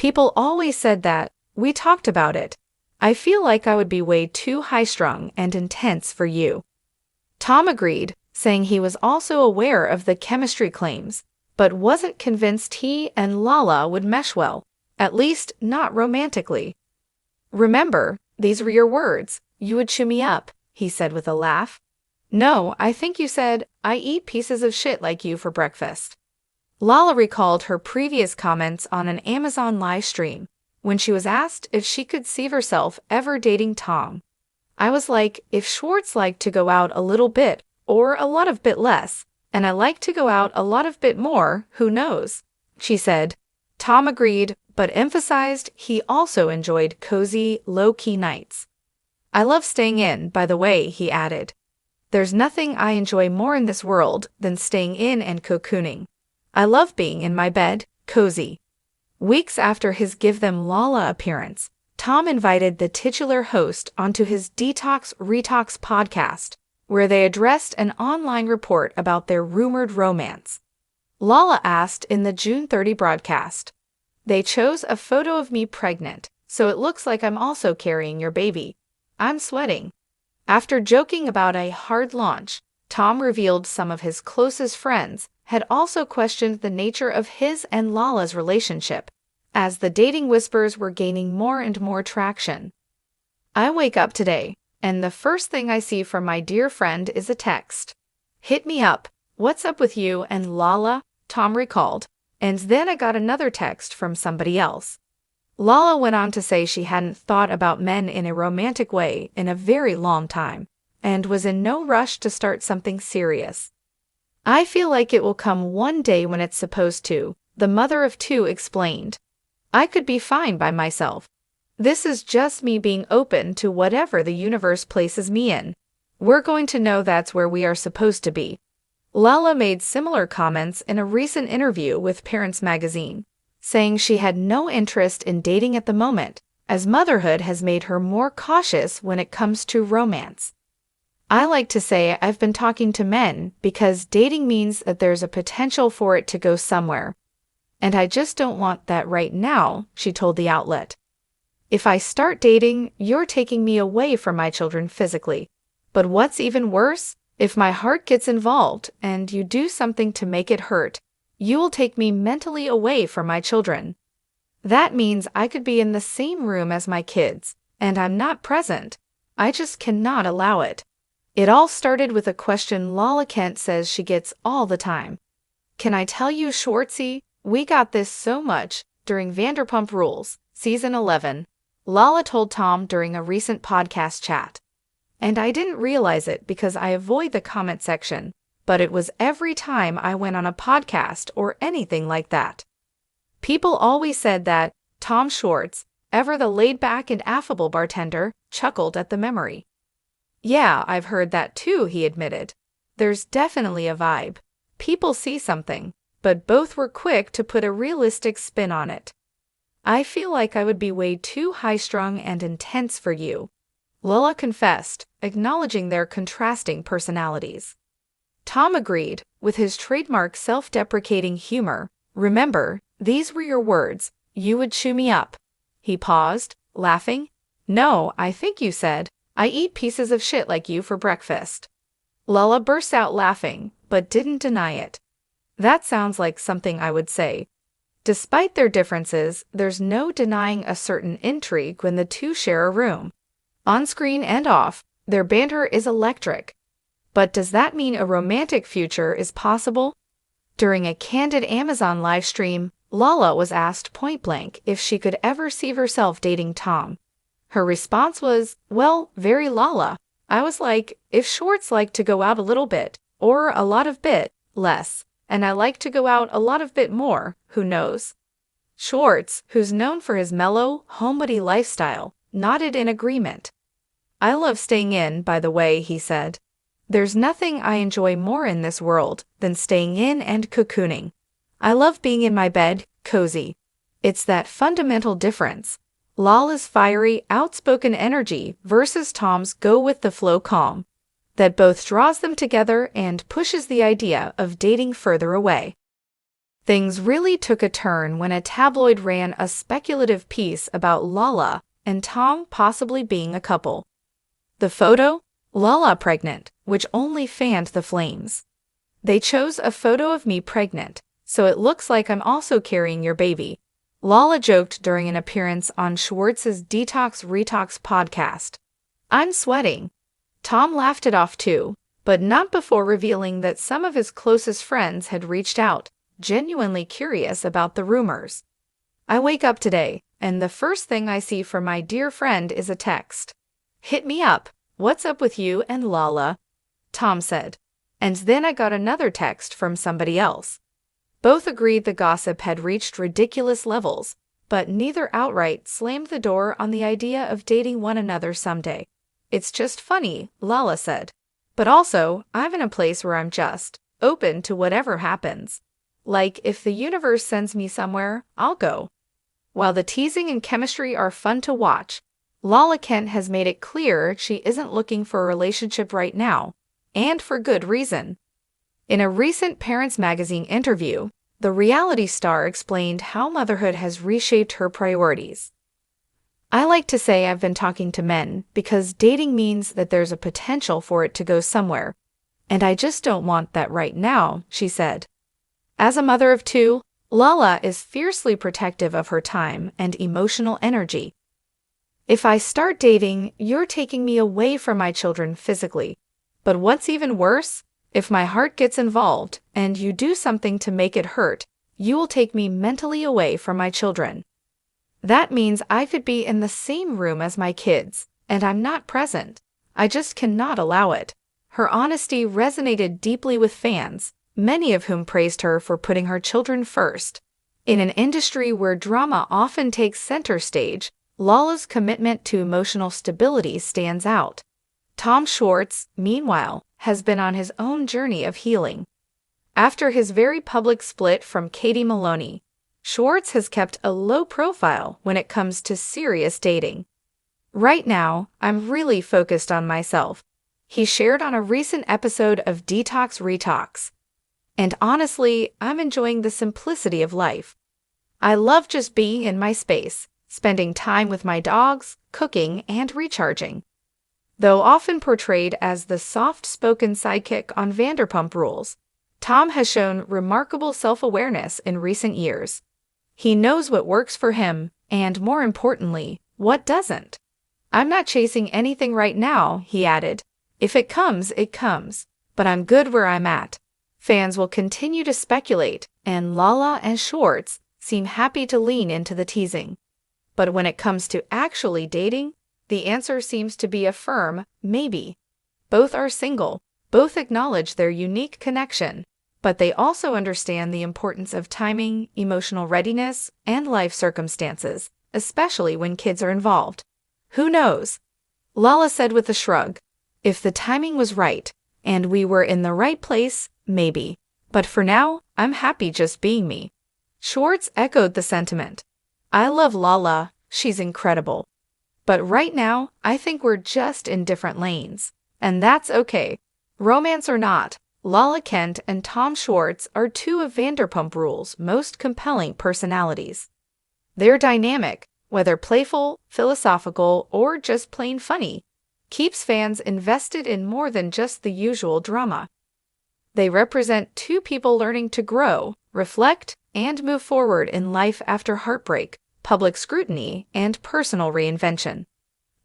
People always said that. We talked about it. I feel like I would be way too high-strung and intense for you. Tom agreed, saying he was also aware of the chemistry claims, but wasn't convinced he and Lala would mesh well, at least not romantically. Remember, these were your words. You would chew me up, he said with a laugh. No, I think you said, I eat pieces of shit like you for breakfast. Lala recalled her previous comments on an Amazon live stream when she was asked if she could see herself ever dating Tom. I was like, if Schwartz liked to go out a little bit or a lot of bit less, and I like to go out a lot of bit more, who knows? She said. Tom agreed, but emphasized he also enjoyed cozy, low-key nights. I love staying in, by the way, he added. There's nothing I enjoy more in this world than staying in and cocooning. I love being in my bed, cozy. Weeks after his Give Them Lala appearance, Tom invited the titular host onto his Detox Retox podcast, where they addressed an online report about their rumored romance. Lala asked in the June 30 broadcast, "They chose a photo of me pregnant, so it looks like I'm also carrying your baby. I'm sweating." After joking about a hard launch, Tom revealed some of his closest friends had also questioned the nature of his and Lala's relationship, as the dating whispers were gaining more and more traction. I wake up today, and the first thing I see from my dear friend is a text. Hit me up, what's up with you and Lala? Tom recalled, and then I got another text from somebody else. Lala went on to say she hadn't thought about men in a romantic way in a very long time, and was in no rush to start something serious. I feel like it will come one day when it's supposed to, the mother of two explained. I could be fine by myself. This is just me being open to whatever the universe places me in. We're going to know that's where we are supposed to be. Lala made similar comments in a recent interview with Parents Magazine, saying she had no interest in dating at the moment, as motherhood has made her more cautious when it comes to romance. I like to say I've been talking to men because dating means that there's a potential for it to go somewhere. And I just don't want that right now, she told the outlet. If I start dating, you're taking me away from my children physically. But what's even worse, if my heart gets involved and you do something to make it hurt, you will take me mentally away from my children. That means I could be in the same room as my kids, and I'm not present. I just cannot allow it. It all started with a question Lala Kent says she gets all the time. Can I tell you, Schwartzy, we got this so much during Vanderpump Rules, Season 11, Lala told Tom during a recent podcast chat. And I didn't realize it because I avoid the comment section, but it was every time I went on a podcast or anything like that. People always said that Tom Schwartz, ever the laid-back and affable bartender, chuckled at the memory. Yeah, I've heard that too, he admitted. There's definitely a vibe. People see something, but both were quick to put a realistic spin on it. I feel like I would be way too high-strung and intense for you, Lala confessed, acknowledging their contrasting personalities. Tom agreed, with his trademark self-deprecating humor. Remember, these were your words. You would chew me up. He paused, laughing. No, I think you said, I eat pieces of shit like you for breakfast. Lala burst out laughing, but didn't deny it. That sounds like something I would say. Despite their differences, there's no denying a certain intrigue when the two share a room. On screen and off, their banter is electric. But does that mean a romantic future is possible? During a candid Amazon live stream, Lala was asked point-blank if she could ever see herself dating Tom. Her response was, well, very Lala. I was like, if Schwartz liked to go out a little bit, or a lot of bit, less, and I like to go out a lot of bit more, who knows? Schwartz, who's known for his mellow, homebody lifestyle, nodded in agreement. I love staying in, by the way, he said. There's nothing I enjoy more in this world than staying in and cocooning. I love being in my bed, cozy. It's that fundamental difference. Lala's fiery, outspoken energy versus Tom's go-with-the-flow calm, that both draws them together and pushes the idea of dating further away. Things really took a turn when a tabloid ran a speculative piece about Lala and Tom possibly being a couple. The photo? Lala pregnant, which only fanned the flames. They chose a photo of me pregnant, so it looks like I'm also carrying your baby, Lala joked during an appearance on Schwartz's Detox Retox podcast. I'm sweating. Tom laughed it off too, but not before revealing that some of his closest friends had reached out, genuinely curious about the rumors. I wake up today, and the first thing I see from my dear friend is a text. Hit me up. What's up with you and Lala? Tom said. And then I got another text from somebody else. Both agreed the gossip had reached ridiculous levels, but neither outright slammed the door on the idea of dating one another someday. It's just funny, Lala said. But also, I'm in a place where I'm just open to whatever happens. Like, if the universe sends me somewhere, I'll go. While the teasing and chemistry are fun to watch, Lala Kent has made it clear she isn't looking for a relationship right now, and for good reason. In a recent Parents Magazine interview, the reality star explained how motherhood has reshaped her priorities. I like to say I've been talking to men because dating means that there's a potential for it to go somewhere, and I just don't want that right now, she said. As a mother of two, Lala is fiercely protective of her time and emotional energy. If I start dating, you're taking me away from my children physically. But what's even worse? If my heart gets involved and you do something to make it hurt, you will take me mentally away from my children. That means I could be in the same room as my kids, and I'm not present. I just cannot allow it. Her honesty resonated deeply with fans, many of whom praised her for putting her children first. In an industry where drama often takes center stage, Lala's commitment to emotional stability stands out. Tom Schwartz, meanwhile, has been on his own journey of healing. After his very public split from Katie Maloney, Schwartz has kept a low profile when it comes to serious dating. Right now, I'm really focused on myself, he shared on a recent episode of Detox Retox. And honestly, I'm enjoying the simplicity of life. I love just being in my space, spending time with my dogs, cooking, and recharging. Though often portrayed as the soft-spoken sidekick on Vanderpump Rules, Tom has shown remarkable self-awareness in recent years. He knows what works for him, and more importantly, what doesn't. I'm not chasing anything right now, he added. If it comes, it comes, but I'm good where I'm at. Fans will continue to speculate, and Lala and Schwartz seem happy to lean into the teasing. But when it comes to actually dating, the answer seems to be a firm maybe. Both are single, both acknowledge their unique connection, but they also understand the importance of timing, emotional readiness, and life circumstances, especially when kids are involved. Who knows? Lala said with a shrug. If the timing was right, and we were in the right place, maybe. But for now, I'm happy just being me. Schwartz echoed the sentiment. I love Lala, she's incredible. But right now, I think we're just in different lanes. And that's okay. Romance or not, Lala Kent and Tom Schwartz are two of Vanderpump Rules' most compelling personalities. Their dynamic, whether playful, philosophical, or just plain funny, keeps fans invested in more than just the usual drama. They represent two people learning to grow, reflect, and move forward in life after heartbreak, public scrutiny, and personal reinvention.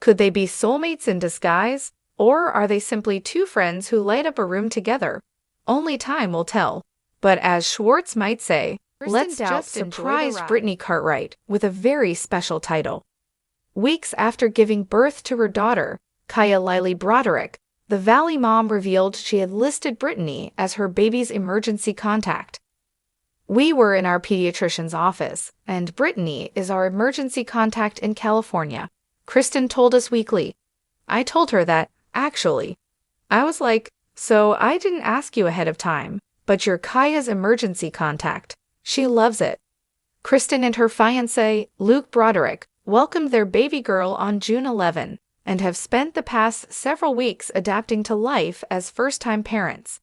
Could they be soulmates in disguise, or are they simply two friends who light up a room together? Only time will tell. But as Schwartz might say, let's just surprise Brittany Cartwright with a very special title. Weeks after giving birth to her daughter, Kaya Lily Broderick, the Valley mom revealed she had listed Brittany as her baby's emergency contact. We were in our pediatrician's office, and Brittany is our emergency contact in California, Kristen told Us Weekly. I told her that, actually. I was like, so I didn't ask you ahead of time, but you're Kaya's emergency contact. She loves it. Kristen and her fiancé, Luke Broderick, welcomed their baby girl on June 11 and have spent the past several weeks adapting to life as first-time parents.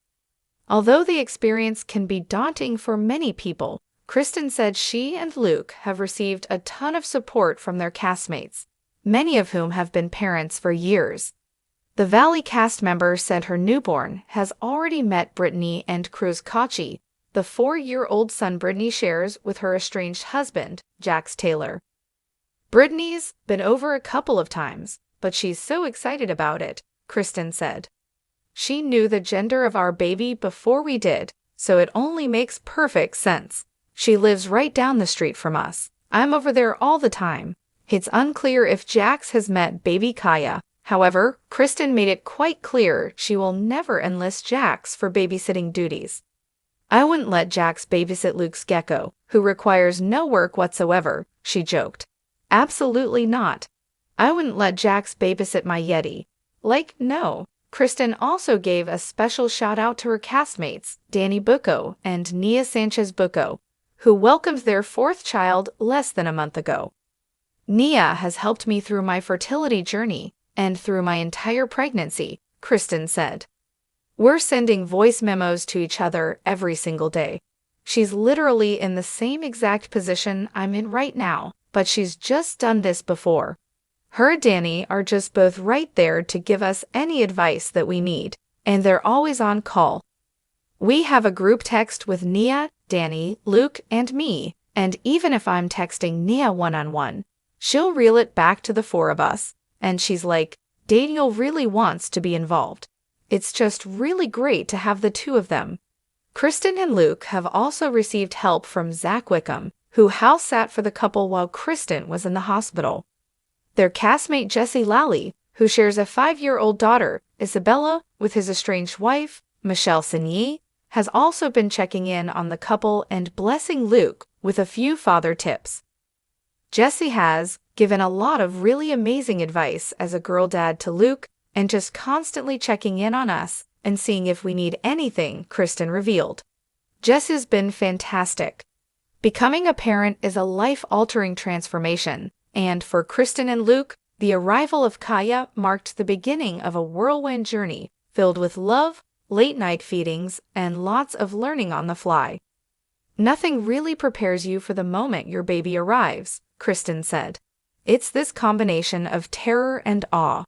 Although the experience can be daunting for many people, Kristen said she and Luke have received a ton of support from their castmates, many of whom have been parents for years. The Valley cast member said her newborn has already met Brittany and Cruz Kachi, the 4-year-old son Brittany shares with her estranged husband, Jax Taylor. Brittany's been over a couple of times, but she's so excited about it, Kristen said. She knew the gender of our baby before we did, so it only makes perfect sense. She lives right down the street from us. I'm over there all the time. It's unclear if Jax has met baby Kaya. However, Kristen made it quite clear she will never enlist Jax for babysitting duties. I wouldn't let Jax babysit Luke's gecko, who requires no work whatsoever, she joked. Absolutely not. I wouldn't let Jax babysit my Yeti. No. Kristen also gave a special shout out to her castmates, Danny Bucco and Nia Sanchez Bucco, who welcomed their 4th child less than a month ago. Nia has helped me through my fertility journey and through my entire pregnancy, Kristen said. We're sending voice memos to each other every single day. She's literally in the same exact position I'm in right now, but she's just done this before. Her and Danny are just both right there to give us any advice that we need, and they're always on call. We have a group text with Nia, Danny, Luke, and me, and even if I'm texting Nia one-on-one, she'll reel it back to the 4 of us, and she's like, Daniel really wants to be involved. It's just really great to have the 2 of them. Kristen and Luke have also received help from Zach Wickham, who house sat for the couple while Kristen was in the hospital. Their castmate Jesse Lally, who shares a 5-year-old daughter, Isabella, with his estranged wife, Michelle Signy, has also been checking in on the couple and blessing Luke with a few father tips. Jesse has given a lot of really amazing advice as a girl dad to Luke and just constantly checking in on us and seeing if we need anything, Kristen revealed. Jesse's been fantastic. Becoming a parent is a life-altering transformation, and for Kristen and Luke, the arrival of Kaya marked the beginning of a whirlwind journey filled with love, late-night feedings, and lots of learning on the fly. Nothing really prepares you for the moment your baby arrives, Kristen said. It's this combination of terror and awe.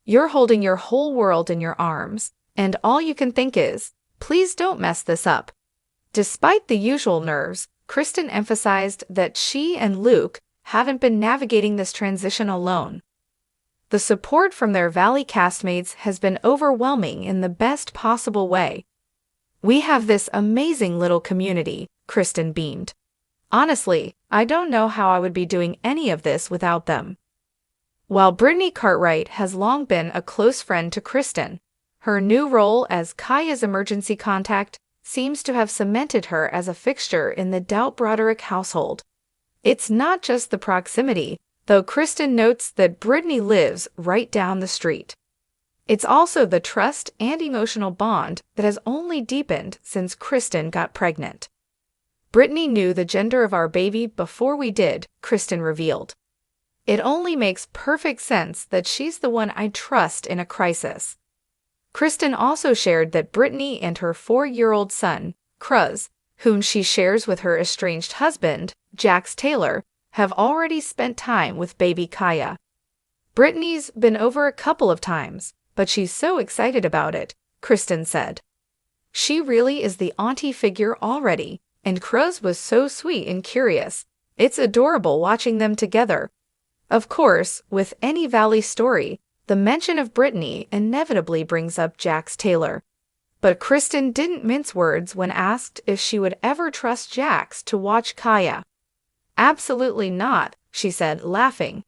You're holding your whole world in your arms, and all you can think is, please don't mess this up. Despite the usual nerves, Kristen emphasized that she and Luke haven't been navigating this transition alone. The support from their Valley castmates has been overwhelming in the best possible way. We have this amazing little community, Kristen beamed. Honestly, I don't know how I would be doing any of this without them. While Brittany Cartwright has long been a close friend to Kristen, her new role as Kaya's emergency contact seems to have cemented her as a fixture in the Doubt Broderick household. It's not just the proximity, though Kristen notes that Brittany lives right down the street. It's also the trust and emotional bond that has only deepened since Kristen got pregnant. Brittany knew the gender of our baby before we did, Kristen revealed. It only makes perfect sense that she's the one I trust in a crisis. Kristen also shared that Brittany and her 4-year-old son, Cruz, whom she shares with her estranged husband, Jax Taylor, have already spent time with baby Kaya. Brittany's been over a couple of times, but she's so excited about it, Kristen said. She really is the auntie figure already, and Cruz was so sweet and curious. It's adorable watching them together. Of course, with any Valley story, the mention of Brittany inevitably brings up Jax Taylor. But Kristen didn't mince words when asked if she would ever trust Jax to watch Kaya. Absolutely not, she said, laughing.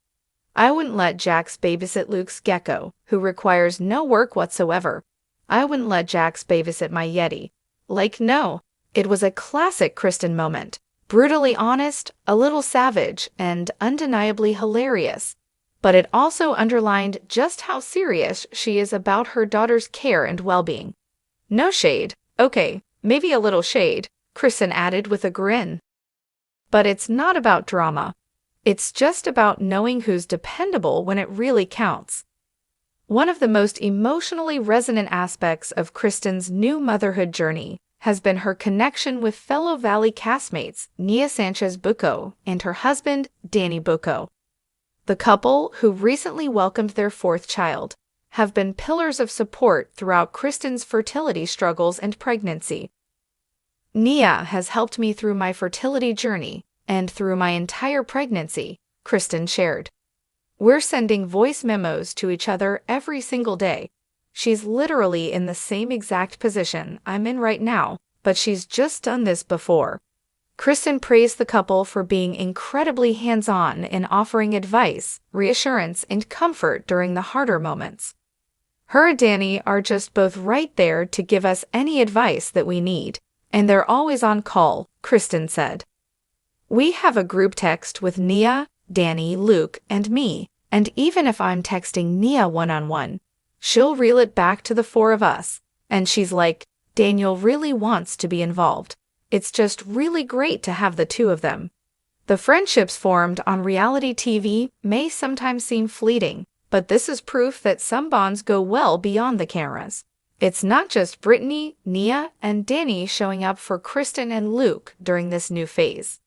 I wouldn't let Jax babysit Luke's gecko, who requires no work whatsoever. I wouldn't let Jax babysit my Yeti. No. It was a classic Kristen moment. Brutally honest, a little savage, and undeniably hilarious. But it also underlined just how serious she is about her daughter's care and well-being. No shade. Okay, maybe a little shade, Kristen added with a grin. But it's not about drama. It's just about knowing who's dependable when it really counts. One of the most emotionally resonant aspects of Kristen's new motherhood journey has been her connection with fellow Valley castmates Nia Sanchez Bucco and her husband, Danny Bucco. The couple, who recently welcomed their fourth child, have been pillars of support throughout Kristen's fertility struggles and pregnancy. Nia has helped me through my fertility journey and through my entire pregnancy, Kristen shared. We're sending voice memos to each other every single day. She's literally in the same exact position I'm in right now, but she's just done this before. Kristen praised the couple for being incredibly hands-on in offering advice, reassurance, and comfort during the harder moments. Her and Danny are just both right there to give us any advice that we need, and they're always on call, Kristen said. We have a group text with Nia, Danny, Luke, and me, and even if I'm texting Nia one-on-one, she'll reel it back to the four of us, and she's like, Daniel really wants to be involved. It's just really great to have the two of them. The friendships formed on reality TV may sometimes seem fleeting, but this is proof that some bonds go well beyond the cameras. It's not just Brittany, Nia, and Danny showing up for Kristen and Luke during this new phase.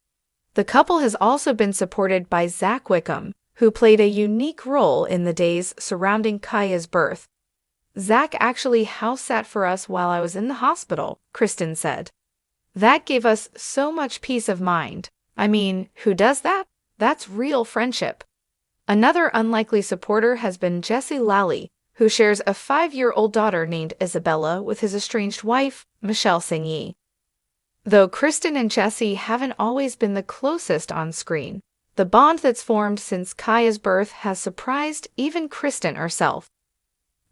The couple has also been supported by Zach Wickham, who played a unique role in the days surrounding Kaya's birth. Zach actually house sat for us while I was in the hospital, Kristen said. That gave us so much peace of mind. I mean, who does that? That's real friendship. Another unlikely supporter has been Jesse Lally, who shares a 5-year-old daughter named Isabella with his estranged wife, Michelle Singh. Though Kristen and Jesse haven't always been the closest on screen, the bond that's formed since Kaya's birth has surprised even Kristen herself.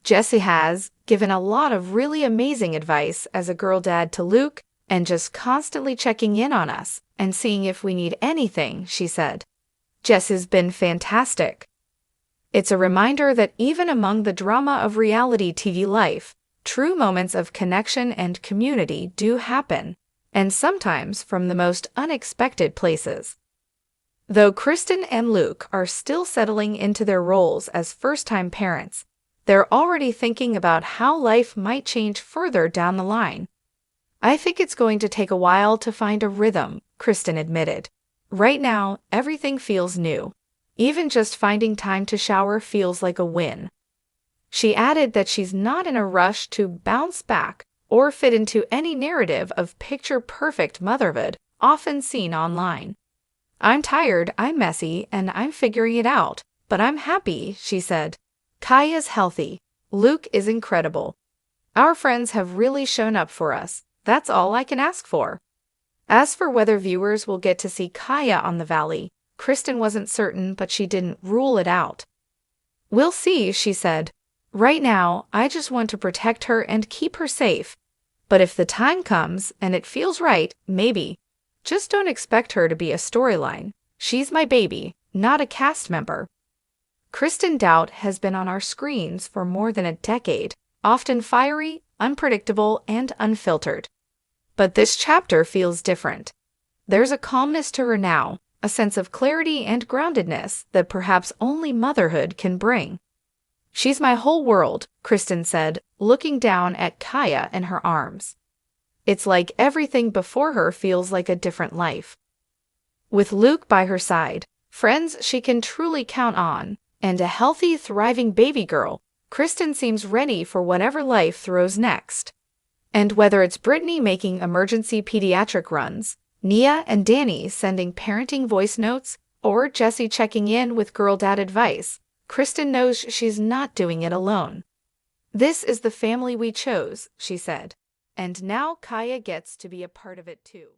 Jesse has given a lot of really amazing advice as a girl dad to Luke, and just constantly checking in on us and seeing if we need anything, she said. Jesse's been fantastic. It's a reminder that even among the drama of reality TV life, true moments of connection and community do happen, and sometimes from the most unexpected places. Though Kristen and Luke are still settling into their roles as first-time parents, they're already thinking about how life might change further down the line. I think it's going to take a while to find a rhythm, Kristen admitted. Right now, everything feels new. Even just finding time to shower feels like a win. She added that she's not in a rush to bounce back or fit into any narrative of picture-perfect motherhood often seen online. I'm tired, I'm messy, and I'm figuring it out, but I'm happy, she said. Kaya's healthy. Luke is incredible. Our friends have really shown up for us. That's all I can ask for. As for whether viewers will get to see Kaya on the Valley, Kristen wasn't certain, but she didn't rule it out. We'll see, she said. Right now, I just want to protect her and keep her safe. But if the time comes and it feels right, maybe. Just don't expect her to be a storyline. She's my baby, not a cast member. Kristen Doute has been on our screens for more than a decade, often fiery, unpredictable, and unfiltered. But this chapter feels different. There's a calmness to her now, a sense of clarity and groundedness that perhaps only motherhood can bring. She's my whole world, Kristen said, looking down at Kaya in her arms. It's like everything before her feels like a different life. With Luke by her side, friends she can truly count on, and a healthy, thriving baby girl, Kristen seems ready for whatever life throws next. And whether it's Brittany making emergency pediatric runs, Nia and Danny sending parenting voice notes, or Jesse checking in with girl dad advice, Kristen knows she's not doing it alone. This is the family we chose, she said. And now Kaya gets to be a part of it too.